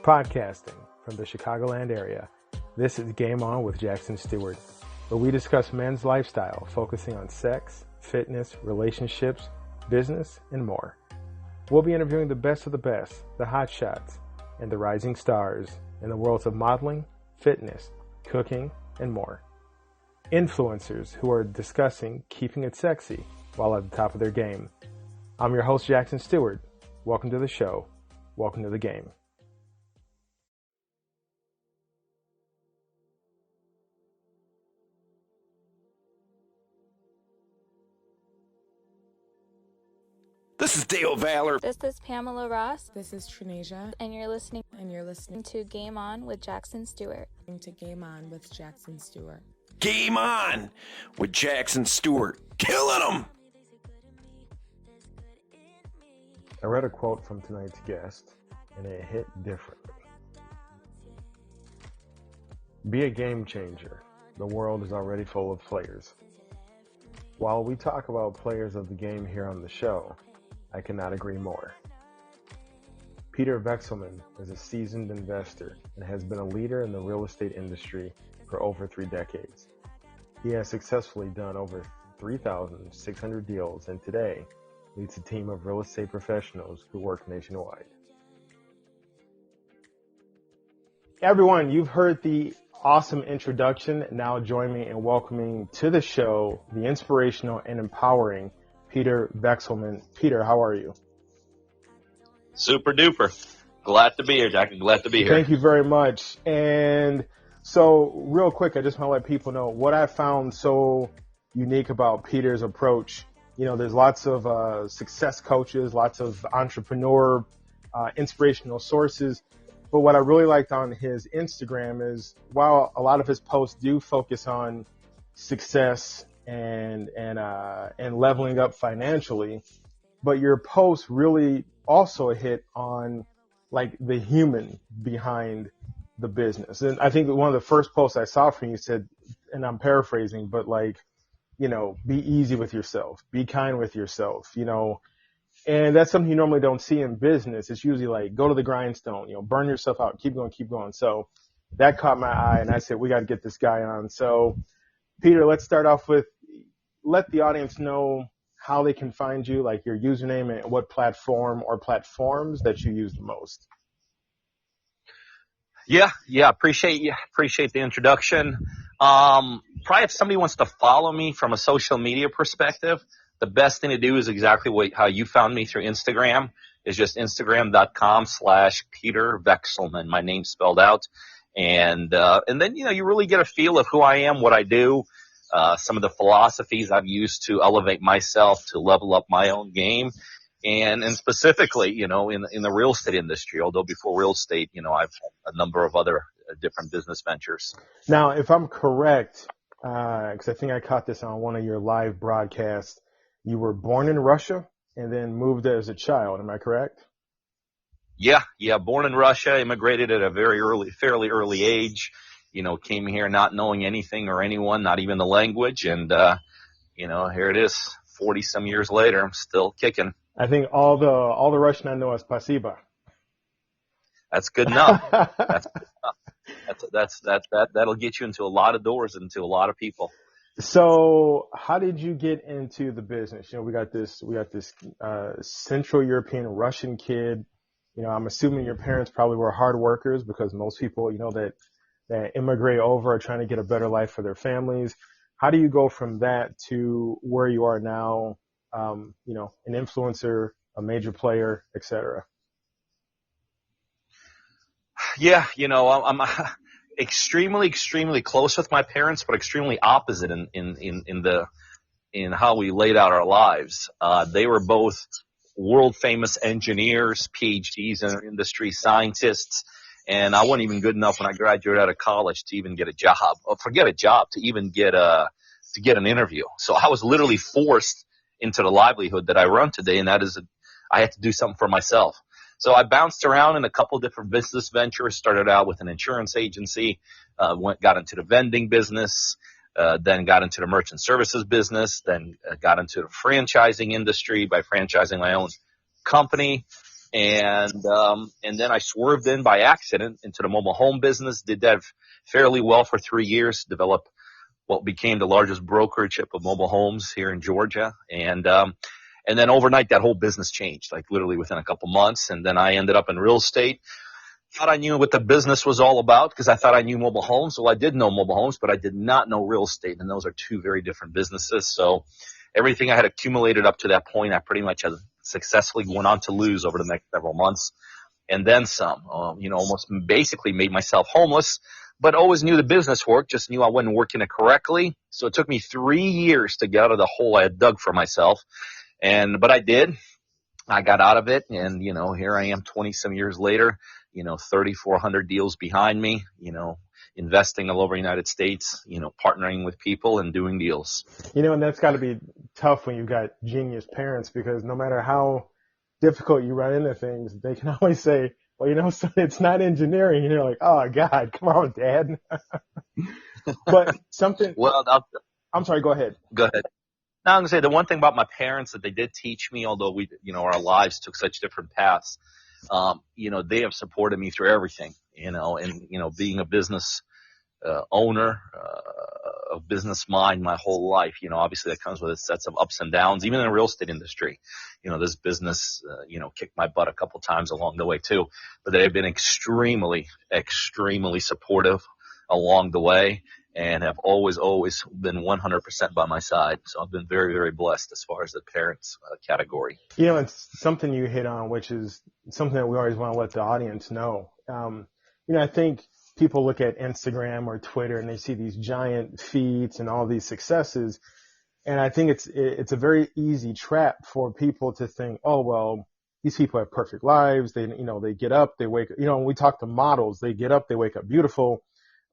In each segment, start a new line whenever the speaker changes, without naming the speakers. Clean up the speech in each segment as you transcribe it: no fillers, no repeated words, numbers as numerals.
Podcasting from the Chicagoland area, this is Game On with Jackson Stuart, where we discuss men's lifestyle, focusing on sex, fitness, relationships, business, and more. We'll be interviewing the best of the best, the hot shots, and the rising stars in the worlds of modeling, fitness, cooking, and more. Influencers who are discussing keeping it sexy while at the top of their game. I'm your host, Jackson Stuart. Welcome to the show. Welcome to the game.
This is Dale Valor.
This is Pamela Ross.
This is Trinasia.
And you're listening
to
Game On with Jackson Stuart.
Game On with Jackson Stuart.
Game On with Jackson Stuart. Killing them.
I read a quote from tonight's guest, and it hit differently. Be a game changer. The world is already full of players. While we talk about players of the game here on the show, I cannot agree more. Peter VEKSELMAN is a seasoned investor and has been a leader in the real estate industry for over 3 decades. He has successfully done over 3,600 deals and today leads a team of real estate professionals who work nationwide. Everyone, you've heard the awesome introduction. Now join me in welcoming to the show the inspirational and empowering Peter VEKSELMAN. Peter, how are you?
Super duper. Glad to be here, Jack. Glad to be here.
Thank you very much. And so real quick, I just want to let people know what I found so unique about Peter's approach. You know, there's lots of success coaches, lots of entrepreneur, inspirational sources. But what I really liked on his Instagram is while a lot of his posts do focus on success and leveling up financially, but your posts really also hit on like the human behind the business. And I think one of the first posts I saw from you said, and I'm paraphrasing, but like, you know, be easy with yourself, be kind with yourself, you know, and that's something you normally don't see in business. It's usually like, go to the grindstone, you know, burn yourself out, keep going, keep going. So that caught my eye and I said, we got to get this guy on. So Peter, let's start off with, let the audience know how they can find you, like your username and what platform or platforms that you use the most.
Yeah. Appreciate the introduction. Probably if somebody wants to follow me from a social media perspective, the best thing to do is exactly how you found me through Instagram. Is just Instagram.com/Peter VEKSELMAN. My name spelled out. And then, you know, you really get a feel of who I am, what I do, some of the philosophies I've used to elevate myself, to level up my own game. And specifically, you know, in the real estate industry, although before real estate, you know, I've had a number of other different business ventures.
Now, if I'm correct, because I think I caught this on one of your live broadcasts, you were born in Russia and then moved there as a child. Am I correct?
Yeah. Born in Russia, immigrated at a fairly early age. You know, came here not knowing anything or anyone, not even the language. And, you know, here it is 40 some years later. I'm still kicking.
I think all the Russian I know is spasiba.
That's good enough. That'll get you into a lot of doors, into a lot of people.
So how did you get into the business? You know, we got this Central European Russian kid. You know, I'm assuming your parents probably were hard workers because most people, you know, that immigrate over are trying to get a better life for their families. How do you go from that to where you are now, you know, an influencer, a major player, et cetera?
Yeah, you know, I'm extremely close with my parents, but extremely opposite in how we laid out our lives. They were both world famous engineers, PhDs in our industry, scientists, and I wasn't even good enough when I graduated out of college to even get a job. Forget a job, to even get an interview. So I was literally forced into the livelihood that I run today, and that is I had to do something for myself. So I bounced around in a couple different business ventures, started out with an insurance agency, got into the vending business, then got into the merchant services business, then got into the franchising industry by franchising my own company. And then I swerved in by accident into the mobile home business, did that fairly well for 3 years, developed what became the largest brokerage of mobile homes here in Georgia. And then overnight that whole business changed, like literally within a couple months. And then I ended up in real estate. Thought I knew what the business was all about because I thought I knew mobile homes. Well, I did know mobile homes, but I did not know real estate. And those are two very different businesses. So everything I had accumulated up to that point, I pretty much had successfully went on to lose over the next several months. And then some, almost basically made myself homeless, but always knew the business worked, just knew I wasn't working it correctly. So it took me 3 years to get out of the hole I had dug for myself. But I did. I got out of it, and, here I am 20 some years later, 3,400 deals behind me, investing all over the United States, partnering with people and doing deals.
And that's got to be tough when you've got genius parents, because no matter how difficult you run into things, they can always say, well, son, it's not engineering. And you're like, oh, God, come on, Dad. But something.
Well,
I'm sorry, go ahead.
Go ahead. Now, I'm going to say the one thing about my parents that they did teach me, although our lives took such different paths, they have supported me through everything, and, being a business owner, a business mind my whole life, obviously that comes with its sets of ups and downs, even in the real estate industry. This business, kicked my butt a couple times along the way too, but they've been extremely, extremely supportive along the way and have always been 100% by my side. So I've been very, very blessed as far as the parents category.
It's something you hit on, which is something that we always want to let the audience know. I think people look at Instagram or Twitter and they see these giant feats and all these successes. And I think it's a very easy trap for people to think, oh, well, these people have perfect lives. They get up, they wake up, when we talk to models, they get up, they wake up beautiful.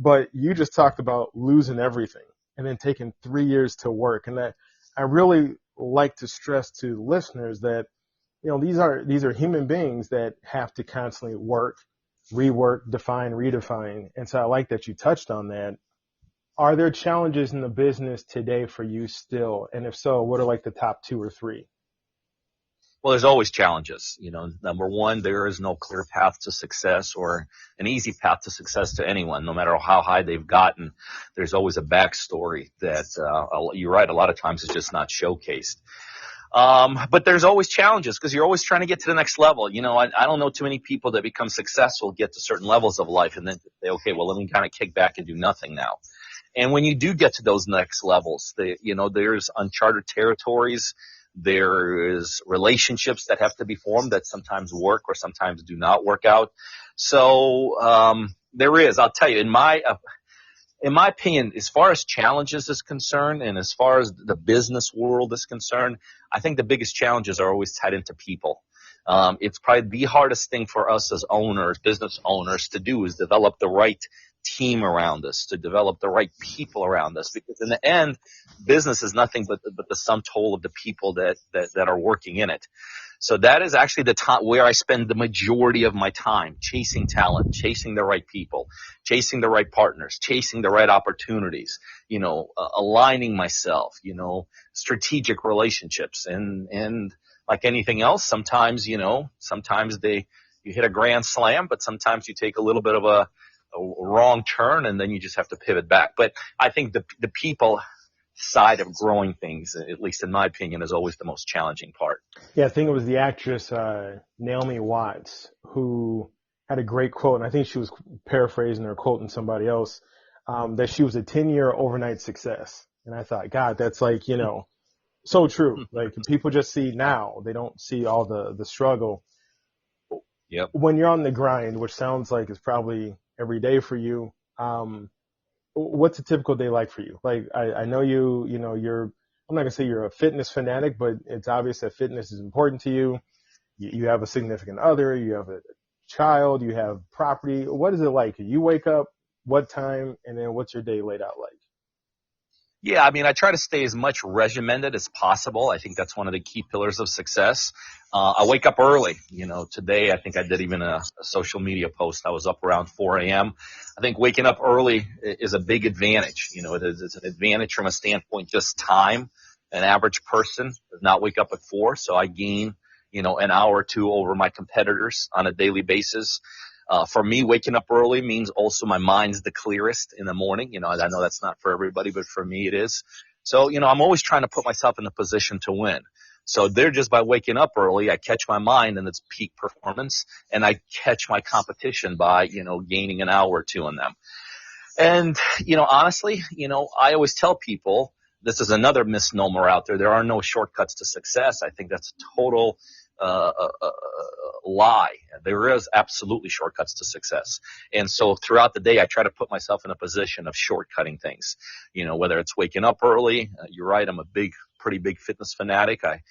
But you just talked about losing everything and then taking 3 years to work. And that I really like to stress to listeners that, these are human beings that have to constantly work, rework, define, redefine. And so I like that you touched on that. Are there challenges in the business today for you still? And if so, what are like the top 2 or 3?
Well, there's always challenges. Number one, there is no clear path to success or an easy path to success to anyone, no matter how high they've gotten. There's always a backstory that, you're right, a lot of times it's just not showcased. But there's always challenges because you're always trying to get to the next level. I don't know too many people that become successful, get to certain levels of life and then say, okay, well, let me kind of kick back and do nothing now. And when you do get to those next levels, there's uncharted territories. There is relationships that have to be formed that sometimes work or sometimes do not work out. So, I'll tell you, in my opinion, as far as challenges is concerned and as far as the business world is concerned, I think the biggest challenges are always tied into people. It's probably the hardest thing for us as owners, business owners, to do is develop the right team around us, to develop the right people around us, because in the end, business is nothing but the sum total of the people that are working in it. So that is actually the time where I spend the majority of my time chasing talent, chasing the right people, chasing the right partners, chasing the right opportunities, aligning myself, strategic relationships. And like anything else, sometimes you hit a grand slam, but sometimes you take a little bit of a wrong turn and then you just have to pivot back. But I think the people side of growing things, at least in my opinion, is always the most challenging part.
Yeah, I think it was the actress Naomi Watts who had a great quote, and I think she was paraphrasing or quoting somebody else, that she was a 10-year overnight success. And I thought, God, that's like, so true. Like people just see now, they don't see all the struggle.
Yep.
When you're on the grind, which sounds like it's probably every day for you, what's a typical day like for you? Like I know you're, I'm not gonna say you're a fitness fanatic, but it's obvious that fitness is important to you. You have a significant other, you have a child, you have property. What is it like? You wake up, what time, and then what's your day laid out like?
Yeah, I try to stay as much regimented as possible. I think that's one of the key pillars of success. I wake up early. Today I think I did even a social media post. I was up around 4 a.m. I think waking up early is a big advantage. It's an advantage from a standpoint just time. An average person does not wake up at 4, so I gain an hour or two over my competitors on a daily basis. For me, waking up early means also my mind's the clearest in the morning. I know that's not for everybody, but for me it is. So, I'm always trying to put myself in a position to win. So there, just by waking up early, I catch my mind in its peak performance, and I catch my competition by, gaining an hour or two on them. And, honestly, I always tell people, this is another misnomer out there. There are no shortcuts to success. I think that's a total lie. There is absolutely shortcuts to success. And so throughout the day, I try to put myself in a position of shortcutting things, whether it's waking up early. You're right. I'm a pretty big fitness fanatic. I,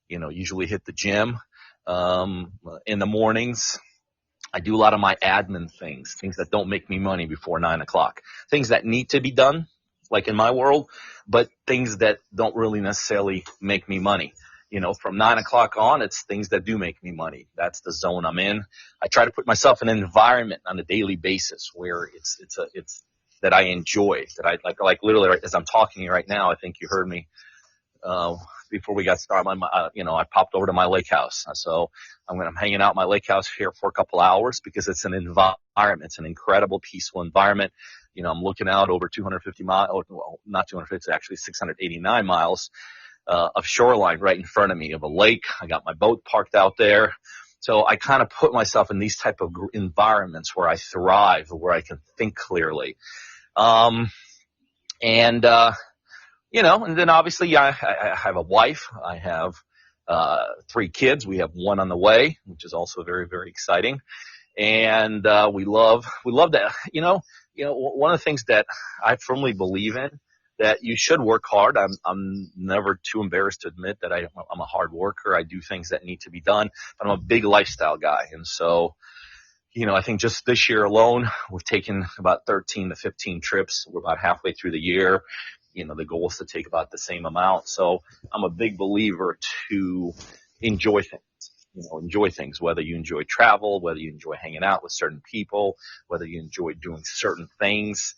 usually hit the gym, in the mornings. I do a lot of my admin things that don't make me money before 9 o'clock, things that need to be done, like in my world, but things that don't really necessarily make me money. From 9 o'clock on, it's things that do make me money. That's the zone I'm in. I try to put myself in an environment on a daily basis where it's that I enjoy, that I like literally right, as I'm talking to you right now. I think you heard me, before we got started. I popped over to my lake house. So I'm hanging out in my lake house here for a couple hours because it's an environment. It's an incredible, peaceful environment. I'm looking out over 250 miles, well, not 250, actually 689 miles of shoreline right in front of me, of a lake. I got my boat parked out there. So I kind of put myself in these type of environments where I thrive, where I can think clearly. And then obviously I have a wife. I have 3 kids. We have 1 on the way, which is also very, very exciting. And we love that. One of the things that I firmly believe in, that you should work hard. I'm never too embarrassed to admit that I'm a hard worker. I do things that need to be done, but I'm a big lifestyle guy. And so, I think just this year alone, we've taken about 13 to 15 trips. We're about halfway through the year. The goal is to take about the same amount. So I'm a big believer to enjoy things, whether you enjoy travel, whether you enjoy hanging out with certain people, whether you enjoy doing certain things.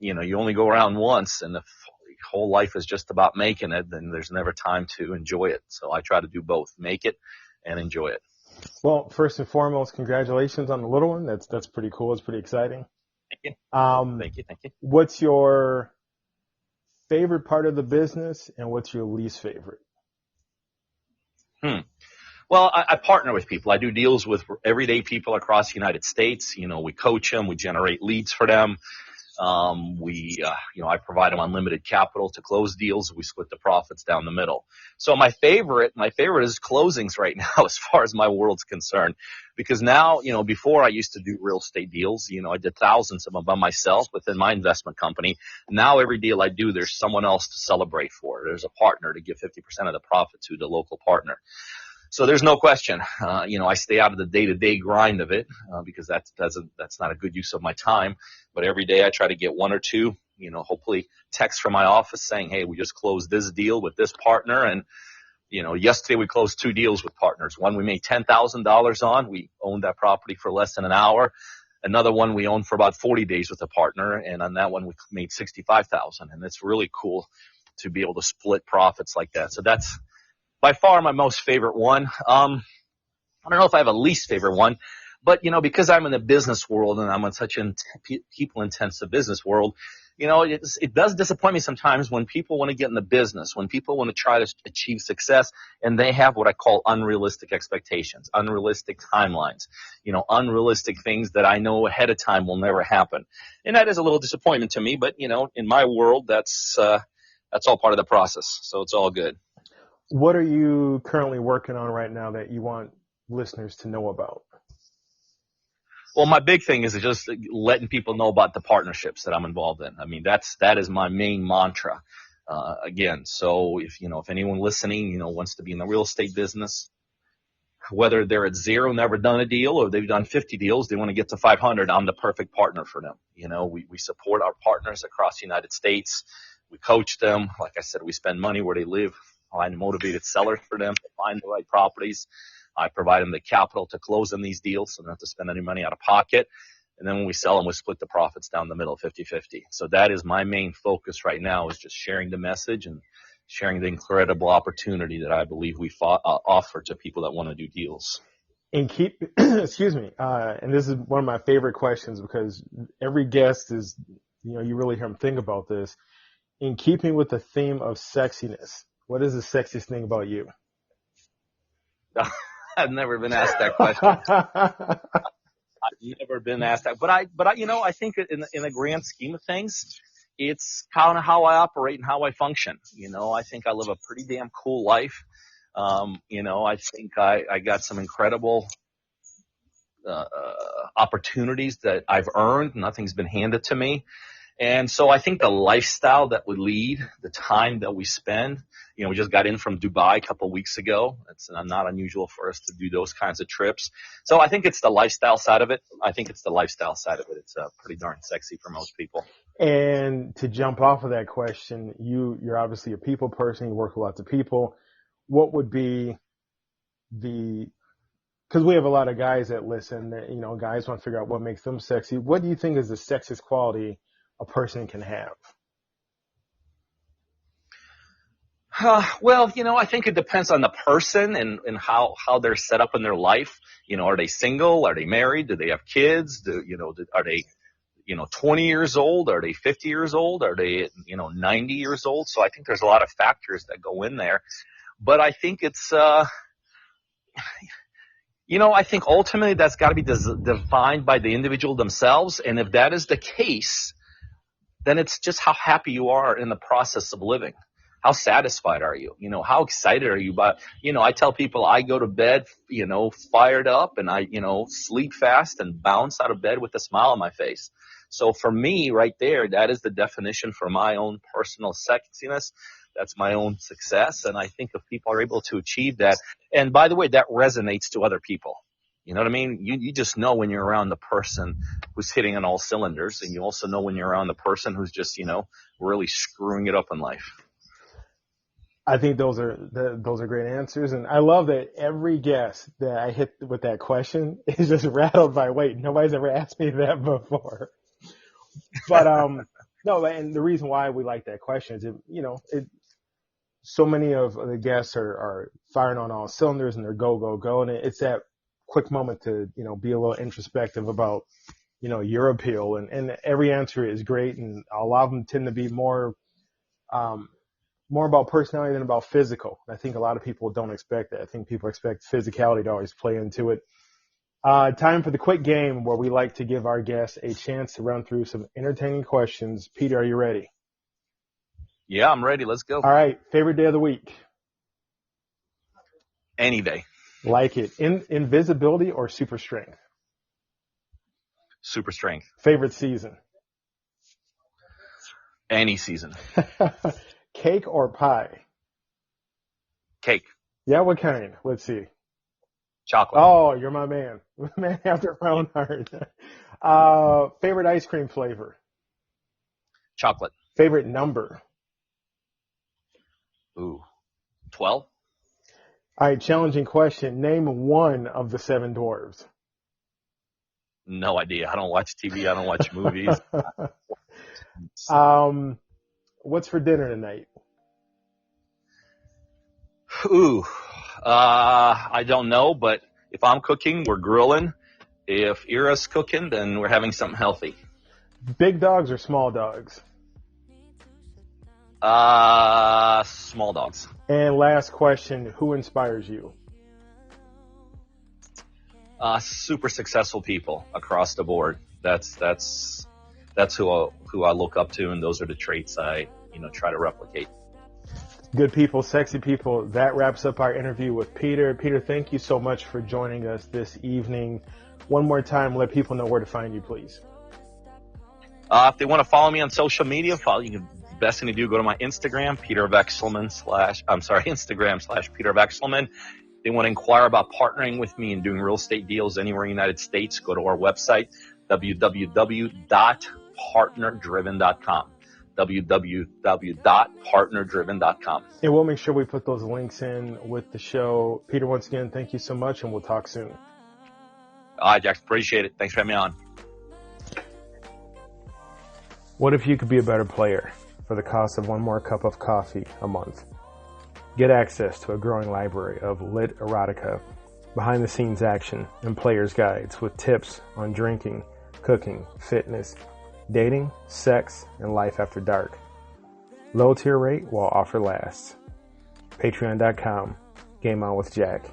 You only go around once, and if whole life is just about making it, then there's never time to enjoy it. So I try to do both, make it and enjoy it.
Well, first and foremost, congratulations on the little one. That's pretty cool. It's pretty exciting.
Thank you. Thank you.
What's your favorite part of the business, and what's your least favorite?
Well, I partner with people. I do deals with everyday people across the United States. We coach them. We generate leads for them. I provide them unlimited capital to close deals. We split the profits down the middle. So my favorite is closings right now, as far as my world's concerned, because now, before I used to do real estate deals, I did thousands of them by myself within my investment company. Now every deal I do, there's someone else to celebrate for. There's a partner to give 50% of the profit to, the local partner. So there's no question. I stay out of the day-to-day grind of it, because that's not a good use of my time. But every day I try to get 1 or 2, hopefully texts from my office saying, hey, we just closed this deal with this partner. And, yesterday we closed 2 deals with partners. One we made $10,000 on. We owned that property for less than an hour. Another one we owned for about 40 days with a partner. And on that one we made $65,000. And it's really cool to be able to split profits like that. So that's by far my most favorite one. I don't know if I have a least favorite one, but, because I'm in the business world and I'm in such a people-intensive business world, it does disappoint me sometimes when people want to get in the business, when people want to try to achieve success, and they have what I call unrealistic expectations, unrealistic timelines, unrealistic things that I know ahead of time will never happen. And that is a little disappointment to me, but, in my world, that's all part of the process. So it's all good.
What are you currently working on right now that you want listeners to know about?
Well, my big thing is just letting people know about the partnerships that I'm involved in. I mean, that is my main mantra. Again, so if anyone listening, wants to be in the real estate business, whether they're at 0, never done a deal, or they've done 50 deals, they want to get to 500, I'm the perfect partner for them. We support our partners across the United States. We coach them. Like I said, we spend money where they live, find motivated sellers for them to find the right properties. I provide them the capital to close on these deals, so they don't have to spend any money out of pocket. And then when we sell them, we split the profits down the middle, 50-50. So that is my main focus right now, is just sharing the message and sharing the incredible opportunity that I believe we offer to people that want to do deals.
And keep, excuse me, and this is one of my favorite questions because every guest is, you really hear them think about this. In keeping with the theme of sexiness, what is the sexiest thing about you?
I've never been asked that question. I've never been asked that, but I think in the grand scheme of things, it's kind of how I operate and how I function. I think I live a pretty damn cool life. I think I got some incredible opportunities that I've earned. Nothing's been handed to me. And so I think the lifestyle that we lead, the time that we spend, we just got in from Dubai a couple of weeks ago. It's not unusual for us to do those kinds of trips. So I think it's the lifestyle side of it. It's pretty darn sexy for most people.
And to jump off of that question, you're obviously a people person. You work with lots of people. What would be because we have a lot of guys that listen, guys want to figure out what makes them sexy. What do you think is the sexiest quality a person can have?
Well, I think it depends on the person and how they're set up in their life. Are they single? Are they married? Do they have kids? Are they 20 years old? Are they 50 years old? Are they, 90 years old? So I think there's a lot of factors that go in there. But I think it's, I think ultimately that's got to be defined by the individual themselves. And if that is the case, then it's just how happy you are in the process of living. How satisfied are you? How excited are you about, I tell people I go to bed, fired up, and I, sleep fast and bounce out of bed with a smile on my face. So for me right there, that is the definition for my own personal sexiness. That's my own success. And I think if people are able to achieve that, and by the way, that resonates to other people. You know what I mean? You just know when you're around the person who's hitting on all cylinders, and you also know when you're around the person who's just, really screwing it up in life.
I think those are great answers. And I love that every guest that I hit with that question is just rattled by, wait, nobody's ever asked me that before. But, no, and the reason why we like that question is, so many of the guests are firing on all cylinders and they're go. And it's that quick moment to, be a little introspective about, your appeal. And every answer is great. And a lot of them tend to be more about personality than about physical. I think a lot of people don't expect that. I think people expect physicality to always play into it. Time for the quick game where we like to give our guests a chance to run through some entertaining questions. Peter, are you ready?
Yeah, I'm ready. Let's go.
All right. Favorite day of the week?
Any day.
Like it. Invisibility or super strength?
Super strength.
Favorite season?
Any season.
Cake or pie?
Cake.
Yeah, what kind? Let's see.
Chocolate.
Oh, you're my man. Man after my own heart. Favorite ice cream flavor?
Chocolate.
Favorite number?
Ooh, 12.
All right, challenging question. Name one of the seven dwarves.
No idea. I don't watch TV. I don't watch movies.
What's for dinner tonight?
Ooh, I don't know, but if I'm cooking, we're grilling. If Ira's cooking, then we're having something healthy.
Big dogs or small dogs?
Small dogs.
And last question, who inspires you?
Super successful people across the board. That's who I look up to, and those are the traits I, try to replicate.
Good people, sexy people. That wraps up our interview with Peter. Peter, thank you so much for joining us this evening. One more time, let people know where to find you, please.
If they want to follow me on social media, best thing to do, go to my Instagram, Instagram/Peter VEKSELMAN. If they want to inquire about partnering with me and doing real estate deals anywhere in the United States, go to our website, www.partnerdriven.com. www.partnerdriven.com.
And we'll make sure we put those links in with the show. Peter, once again, thank you so much, and we'll talk soon.
All right, Jack, appreciate it. Thanks for having me on.
What if you could be a better player for the cost of one more cup of coffee a month? Get access to a growing library of lit erotica, behind-the-scenes action, and player's guides with tips on drinking, cooking, fitness, dating, sex, and life after dark. Low tier rate while offer lasts. Patreon.com. Game On with Jack.